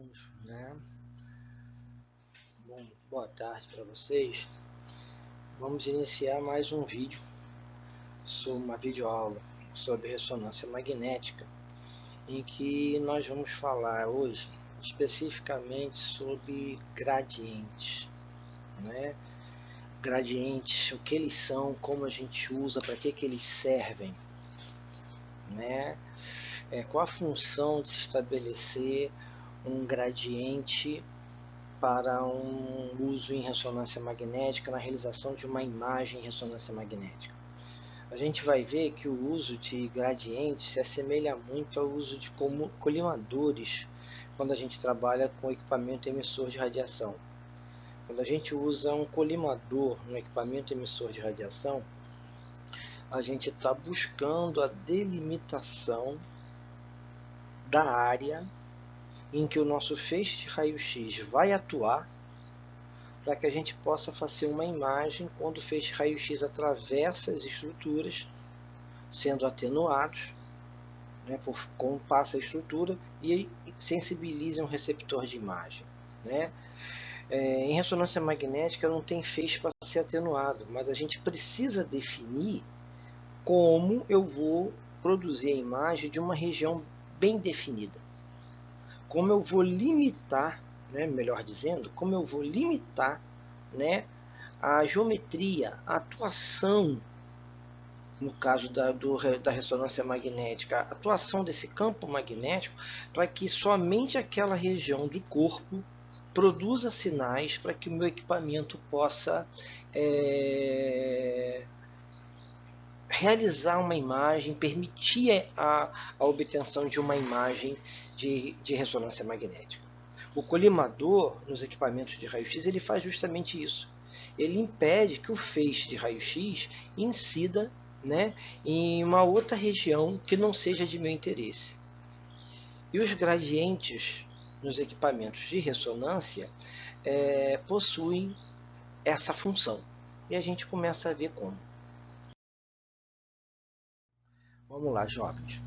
alunos, né? Bom, boa tarde para vocês. Vamos iniciar mais um vídeo sobre uma videoaula sobre ressonância magnética, em que nós vamos falar hoje especificamente sobre gradientes, né? Gradientes, o que eles são, como a gente usa, para que eles servem, né? Qual a função de se estabelecer um gradiente para um uso em ressonância magnética, na realização de uma imagem em ressonância magnética. A gente vai ver que o uso de gradientes se assemelha muito ao uso de colimadores quando a gente trabalha com equipamento emissor de radiação. Quando a gente usa um colimador no equipamento emissor de radiação, a gente está buscando a delimitação da área em que o nosso feixe de raio-x vai atuar, para que a gente possa fazer uma imagem quando o feixe de raio-x atravessa as estruturas, sendo atenuados, né, por como passa a estrutura, e sensibiliza um receptor de imagem, né? Em ressonância magnética não tem feixe para ser atenuado, mas a gente precisa definir como eu vou produzir a imagem de uma região bem definida. Como eu vou limitar, né, melhor dizendo, como eu vou limitar, né, a geometria, a atuação, no caso da ressonância magnética, a atuação desse campo magnético, para que somente aquela região do corpo produza sinais para que o meu equipamento possa realizar uma imagem, permitir a obtenção de uma imagem de ressonância magnética. O colimador nos equipamentos de raio-x ele faz justamente isso. Ele impede que o feixe de raio-x incida, né, em uma outra região que não seja de meu interesse. E os gradientes nos equipamentos de ressonância possuem essa função. E a gente começa a ver como. Vamos lá, jovens.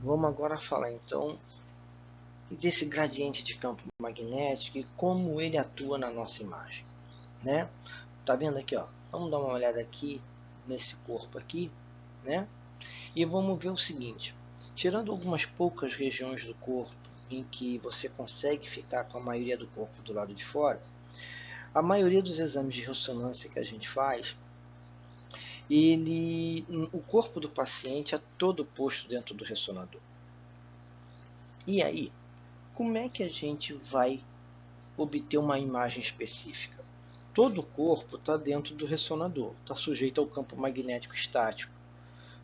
Vamos agora falar então desse gradiente de campo magnético e como ele atua na nossa imagem, né? Tá vendo aqui, ó? Vamos dar uma olhada aqui nesse corpo aqui, né? E vamos ver o seguinte: tirando algumas poucas regiões do corpo em que você consegue ficar com a maioria do corpo do lado de fora, a maioria dos exames de ressonância que a gente faz, o corpo do paciente é todo posto dentro do ressonador. E aí, como é que a gente vai obter uma imagem específica? Todo o corpo está dentro do ressonador, está sujeito ao campo magnético estático.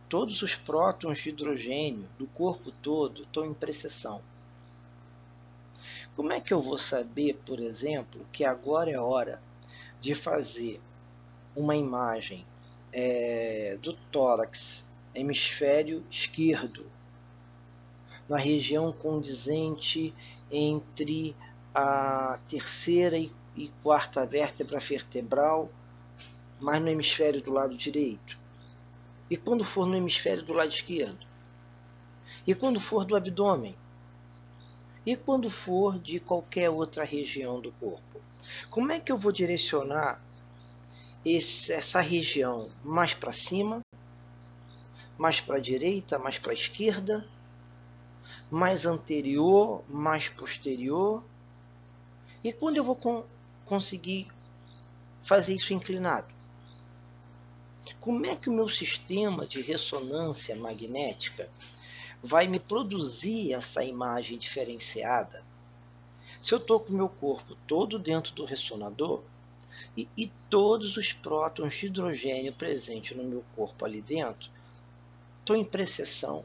Todos os prótons de hidrogênio do corpo todo estão em precessão. Como é que eu vou saber, por exemplo, que agora é hora de fazer uma imagem do tórax, hemisfério esquerdo, na região condizente entre a terceira e quarta vértebra vertebral, mas no hemisfério do lado direito? E quando for no hemisfério do lado esquerdo? E quando for do abdômen? E quando for de qualquer outra região do corpo? Como é que eu vou direcionar essa região mais para cima, mais para a direita, mais para a esquerda, mais anterior, mais posterior? E quando eu vou conseguir fazer isso inclinado? Como é que o meu sistema de ressonância magnética vai me produzir essa imagem diferenciada? Se eu estou com o meu corpo todo dentro do ressonador e todos os prótons de hidrogênio presentes no meu corpo ali dentro estão em precessão,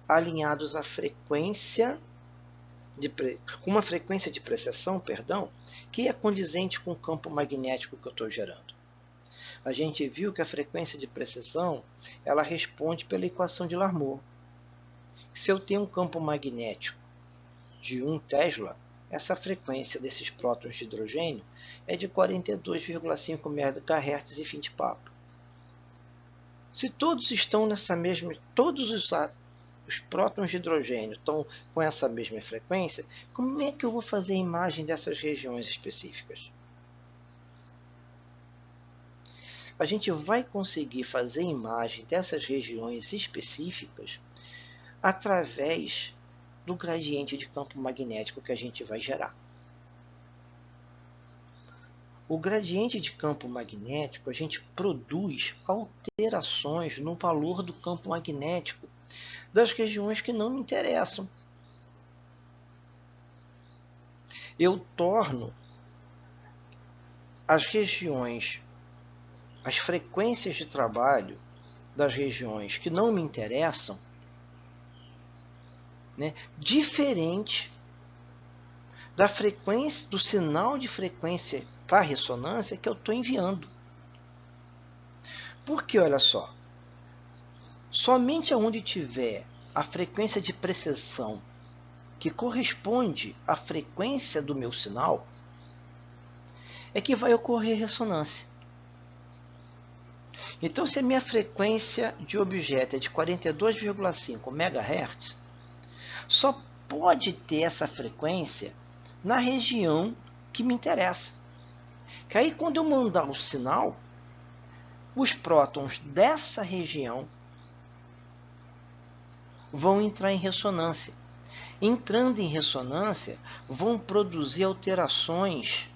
alinhados à frequência com uma frequência de precessão, que é condizente com o campo magnético que eu estou gerando. A gente viu que a frequência de precessão ela responde pela equação de Larmor. Se eu tenho um campo magnético de 1 Tesla, essa frequência desses prótons de hidrogênio é de 42,5 MHz e fim de papo. Se todos estão nessa mesma, todos os prótons de hidrogênio estão com essa mesma frequência, como é que eu vou fazer a imagem dessas regiões específicas? A gente vai conseguir fazer a imagem dessas regiões específicas através do gradiente de campo magnético que a gente vai gerar. O gradiente de campo magnético, a gente produz alterações no valor do campo magnético das regiões que não me interessam. Eu torno as regiões, as frequências de trabalho das regiões que não me interessam, diferente da frequência, do sinal de frequência para ressonância que eu estou enviando. Porque, olha só, somente onde tiver a frequência de precessão que corresponde à frequência do meu sinal, é que vai ocorrer ressonância. Então, se a minha frequência de objeto é de 42,5 MHz, só pode ter essa frequência na região que me interessa. Que aí, quando eu mandar o sinal, os prótons dessa região vão entrar em ressonância. Entrando em ressonância, vão produzir alterações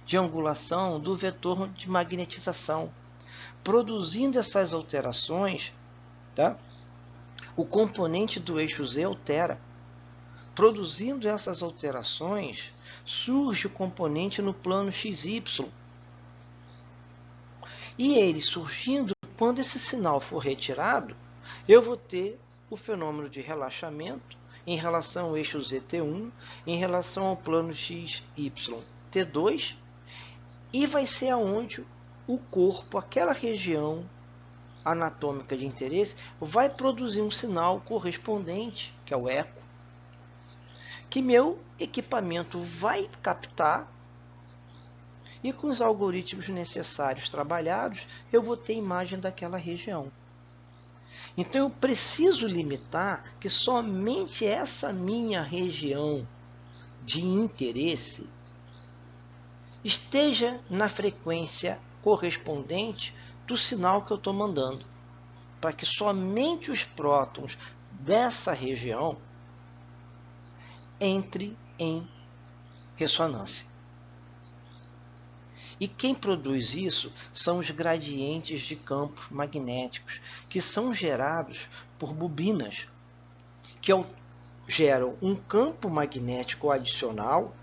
de angulação do vetor de magnetização. Produzindo essas alterações, o componente do eixo Z altera. Produzindo essas alterações, surge o componente no plano XY. E ele surgindo, quando esse sinal for retirado, eu vou ter o fenômeno de relaxamento em relação ao eixo ZT1, em relação ao plano XYT2, e vai ser aonde o corpo, aquela região anatômica de interesse, vai produzir um sinal correspondente, que é o eco, que meu equipamento vai captar, e com os algoritmos necessários trabalhados, eu vou ter imagem daquela região. Então eu preciso limitar que somente essa minha região de interesse esteja na frequência correspondente do sinal que eu estou mandando, para que somente os prótons dessa região entrem em ressonância. E quem produz isso são os gradientes de campos magnéticos, que são gerados por bobinas, que geram um campo magnético adicional,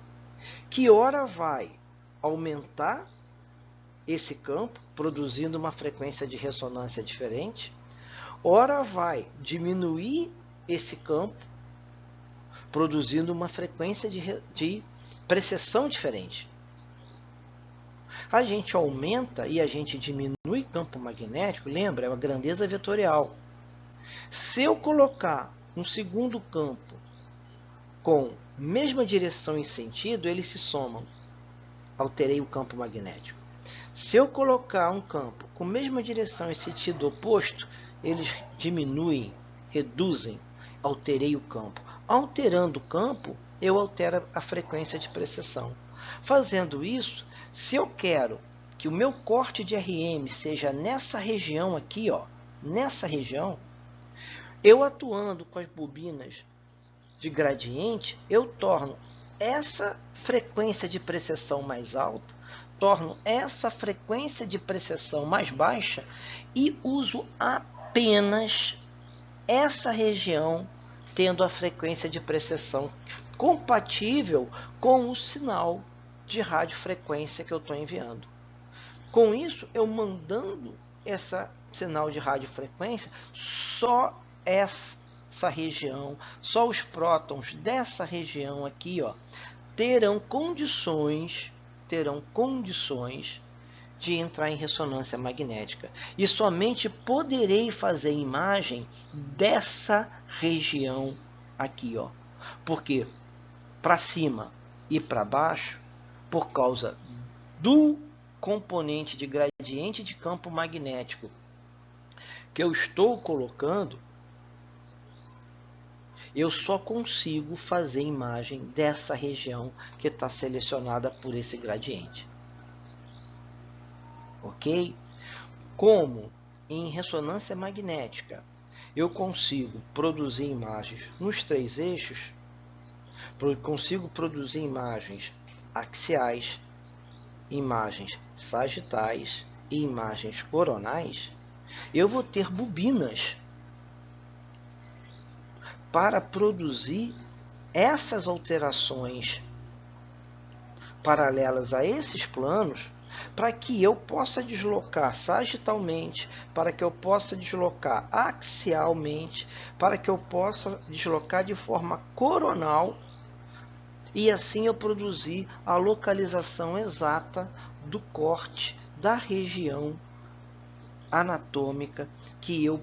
que ora vai aumentar esse campo, produzindo uma frequência de ressonância diferente, ora vai diminuir esse campo, produzindo uma frequência de precessão diferente. A gente aumenta e a gente diminui campo magnético, lembra, é uma grandeza vetorial. Se eu colocar um segundo campo com mesma direção e sentido, eles se somam. Alterei o campo magnético. Se eu colocar um campo com mesma direção e sentido oposto, eles diminuem, reduzem, alterei o campo. Alterando o campo, eu altero a frequência de precessão. Fazendo isso, se eu quero que o meu corte de RM seja nessa região aqui, nessa região, eu atuando com as bobinas de gradiente, eu torno essa frequência de precessão mais alta, torno essa frequência de precessão mais baixa e uso apenas essa região tendo a frequência de precessão compatível com o sinal de radiofrequência que eu estou enviando. Com isso, eu mandando esse sinal de radiofrequência, só essa região, só os prótons dessa região aqui, terão condições de entrar em ressonância magnética. E somente poderei fazer imagem dessa região aqui, porque para cima e para baixo, por causa do componente de gradiente de campo magnético que eu estou colocando, eu só consigo fazer imagem dessa região que está selecionada por esse gradiente. Ok? Como em ressonância magnética eu consigo produzir imagens nos 3 eixos, consigo produzir imagens axiais, imagens sagitais e imagens coronais, eu vou ter bobinas para produzir essas alterações paralelas a esses planos, para que eu possa deslocar sagitalmente, para que eu possa deslocar axialmente, para que eu possa deslocar de forma coronal, e assim eu produzir a localização exata do corte da região anatômica que eu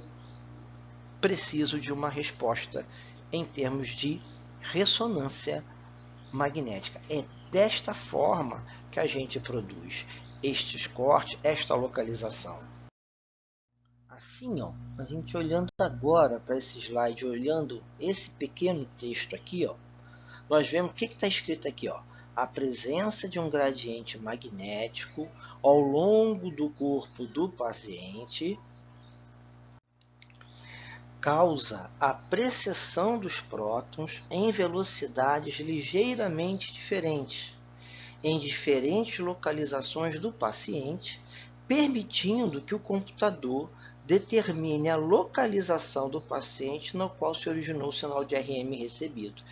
preciso de uma resposta em termos de ressonância magnética. É desta forma que a gente produz estes cortes, esta localização. Assim, ó, a gente olhando agora para esse slide, olhando esse pequeno texto aqui, ó, nós vemos o que está escrito aqui, ó. A presença de um gradiente magnético ao longo do corpo do paciente causa a precessão dos prótons em velocidades ligeiramente diferentes, em diferentes localizações do paciente, permitindo que o computador determine a localização do paciente no qual se originou o sinal de RM recebido.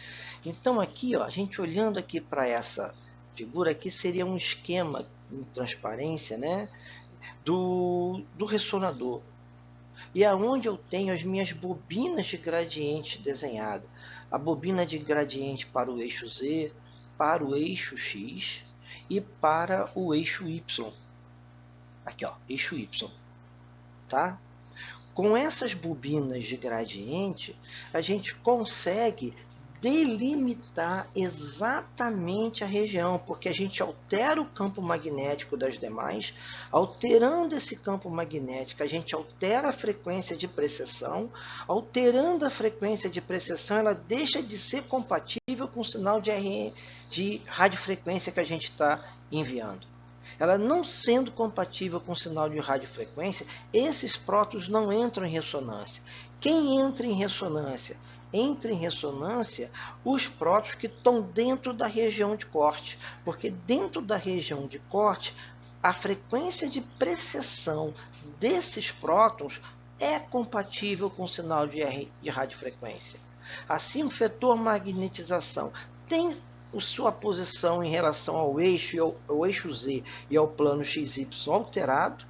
Então aqui, ó, a gente olhando aqui para essa figura aqui, seria um esquema em transparência, né, do ressonador. E aonde eu tenho as minhas bobinas de gradiente desenhadas. A bobina de gradiente para o eixo Z, para o eixo X e para o eixo Y. Aqui, ó, eixo Y. Tá? Com essas bobinas de gradiente, a gente consegue delimitar exatamente a região, porque a gente altera o campo magnético das demais. Alterando esse campo magnético, a gente altera a frequência de precessão. Alterando a frequência de precessão, ela deixa de ser compatível com o sinal de radiofrequência que a gente está enviando. Ela não sendo compatível com o sinal de radiofrequência, esses prótons não entram em ressonância. Quem entra em ressonância? Entra em ressonância os prótons que estão dentro da região de corte, porque dentro da região de corte, a frequência de precessão desses prótons é compatível com o sinal de radiofrequência. Assim, o vetor magnetização tem sua posição em relação ao eixo Z e ao plano XY alterado.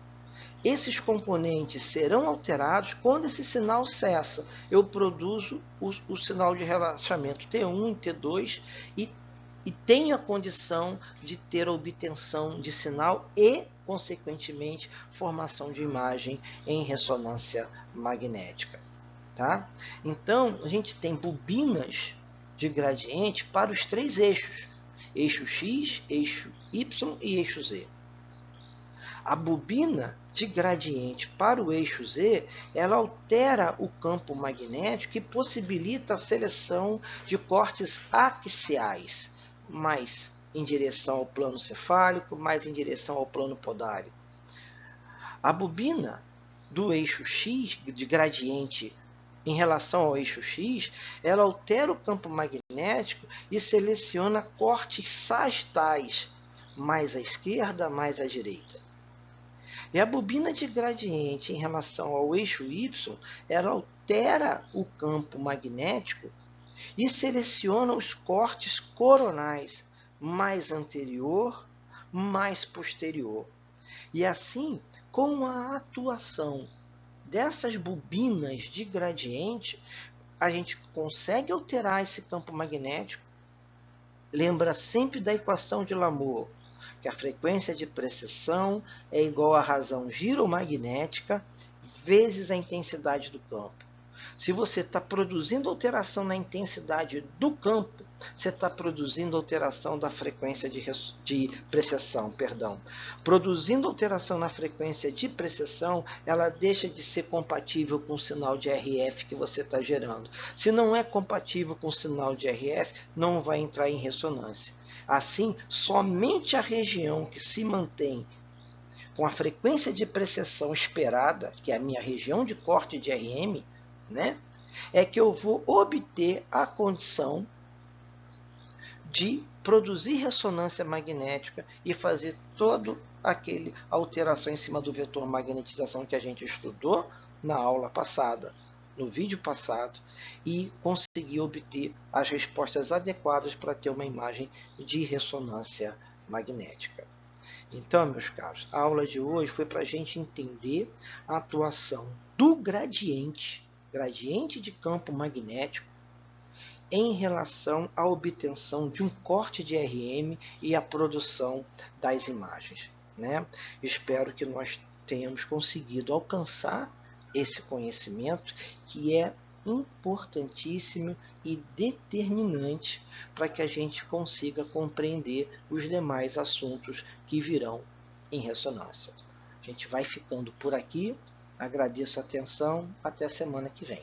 Esses componentes serão alterados quando esse sinal cessa. Eu produzo o sinal de relaxamento T1 e T2 e tenho a condição de ter a obtenção de sinal e, consequentemente, formação de imagem em ressonância magnética. Tá? Então, a gente tem bobinas de gradiente para os 3 eixos, eixo X, eixo Y e eixo Z. A bobina de gradiente para o eixo Z, ela altera o campo magnético e possibilita a seleção de cortes axiais, mais em direção ao plano cefálico, mais em direção ao plano podárico. A bobina do eixo X, de gradiente em relação ao eixo X, ela altera o campo magnético e seleciona cortes sagitais, mais à esquerda, mais à direita. E a bobina de gradiente em relação ao eixo Y, ela altera o campo magnético e seleciona os cortes coronais, mais anterior, mais posterior. E assim, com a atuação dessas bobinas de gradiente, a gente consegue alterar esse campo magnético. Lembra sempre da equação de Lamour, que a frequência de precessão é igual à razão giromagnética vezes a intensidade do campo. Se você está produzindo alteração na intensidade do campo, você está produzindo alteração da frequência de precessão, perdão. Produzindo alteração na frequência de precessão, ela deixa de ser compatível com o sinal de RF que você está gerando. Se não é compatível com o sinal de RF, não vai entrar em ressonância. Assim, somente a região que se mantém com a frequência de precessão esperada, que é a minha região de corte de RM, né, é que eu vou obter a condição de produzir ressonância magnética e fazer toda aquela alteração em cima do vetor magnetização que a gente estudou na aula passada, no vídeo passado, e conseguir obter as respostas adequadas para ter uma imagem de ressonância magnética. Então, meus caros, a aula de hoje foi para a gente entender a atuação do gradiente de campo magnético em relação à obtenção de um corte de RM e a produção das imagens, né? Espero que nós tenhamos conseguido alcançar esse conhecimento que é importantíssimo e determinante para que a gente consiga compreender os demais assuntos que virão em ressonância. A gente vai ficando por aqui. Agradeço a atenção. Até a semana que vem.